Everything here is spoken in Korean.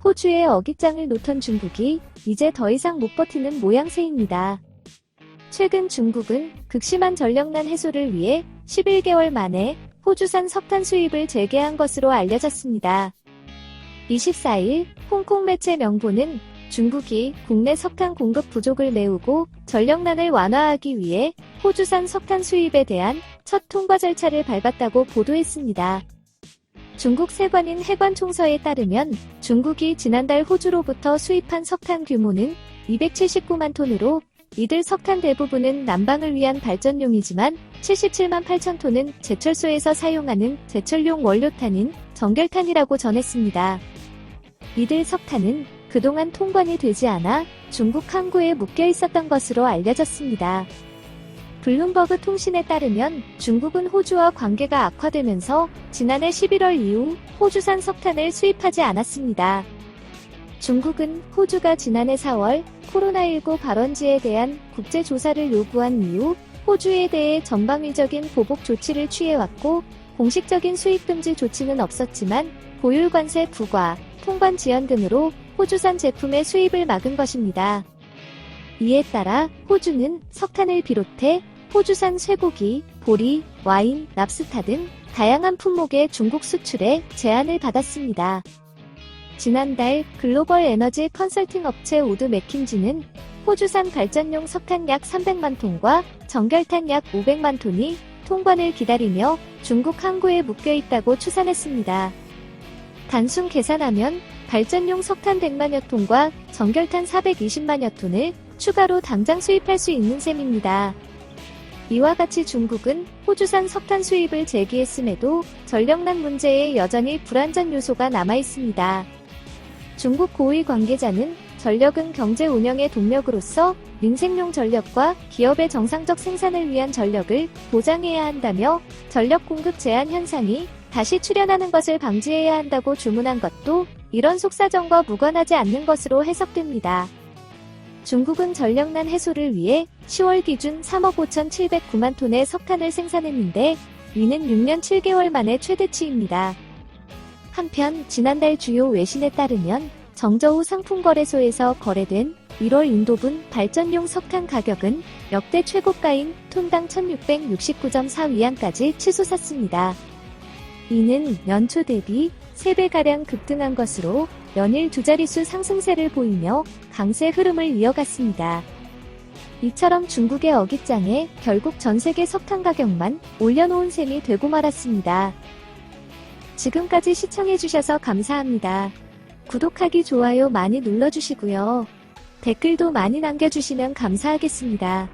호주의 어깃장을 놓던 중국이 이제 더 이상 못 버티는 모양새입니다. 최근 중국은 극심한 전력난 해소를 위해 11개월 만에 호주산 석탄 수입을 재개한 것으로 알려졌습니다. 24일 홍콩 매체 명보는 중국이 국내 석탄 공급 부족을 메우고 전력난을 완화하기 위해 호주산 석탄 수입에 대한 첫 통과 절차를 밟았다고 보도했습니다. 중국 세관인 해관총서에 따르면 중국이 지난달 호주로부터 수입한 석탄 규모는 279만 톤으로 이들 석탄 대부분은 난방을 위한 발전용이지만 77만 8천 톤은 제철소에서 사용하는 제철용 원료탄인 정결탄이라고 전했습니다. 이들 석탄은 그동안 통관이 되지 않아 중국 항구에 묶여 있었던 것으로 알려졌습니다. 블룸버그 통신에 따르면 중국은 호주와 관계가 악화되면서 지난해 11월 이후 호주산 석탄을 수입하지 않았습니다. 중국은 호주가 지난해 4월 코로나19 발원지에 대한 국제조사를 요구한 이후 호주에 대해 전방위적인 보복 조치를 취해왔고 공식적인 수입 금지 조치는 없었지만 보율 관세 부과, 통관 지연 등으로 호주산 제품의 수입을 막은 것입니다. 이에 따라 호주는 석탄을 비롯해 호주산 쇠고기, 보리, 와인, 랍스타 등 다양한 품목의 중국 수출에 제한을 받았습니다. 지난달 글로벌 에너지 컨설팅 업체 우드 맥킨지는 호주산 발전용 석탄 약 300만 톤과 정결탄 약 500만 톤이 통관을 기다리며 중국 항구에 묶여 있다고 추산했습니다. 단순 계산하면 발전용 석탄 100만여 톤과 정결탄 420만여 톤을 추가로 당장 수입할 수 있는 셈입니다. 이와 같이 중국은 호주산 석탄 수입을 재개했음에도 전력난 문제에 여전히 불안전 요소가 남아있습니다. 중국 고위 관계자는 전력은 경제 운영의 동력으로서 민생용 전력과 기업의 정상적 생산을 위한 전력을 보장해야 한다며 전력 공급 제한 현상이 다시 출현하는 것을 방지해야 한다고 주문한 것도 이런 속사정과 무관하지 않는 것으로 해석됩니다. 중국은 전력난 해소를 위해 10월 기준 3억 5,709만 톤의 석탄을 생산했는데 이는 6년 7개월 만의 최대치입니다. 한편 지난달 주요 외신에 따르면 정저우 상품거래소에서 거래된 1월 인도분 발전용 석탄 가격은 역대 최고가인 톤당 1669.4위안까지 치솟았습니다. 이는 연초 대비 3배가량 급등한 것으로 연일 두 자릿수 상승세를 보이며 강세 흐름을 이어갔습니다. 이처럼 중국의 어깃장에 결국 전세계 석탄 가격만 올려놓은 셈이 되고 말았습니다. 지금까지 시청해주셔서 감사합니다. 구독하기, 좋아요 많이 눌러주시고요. 댓글도 많이 남겨주시면 감사하겠습니다.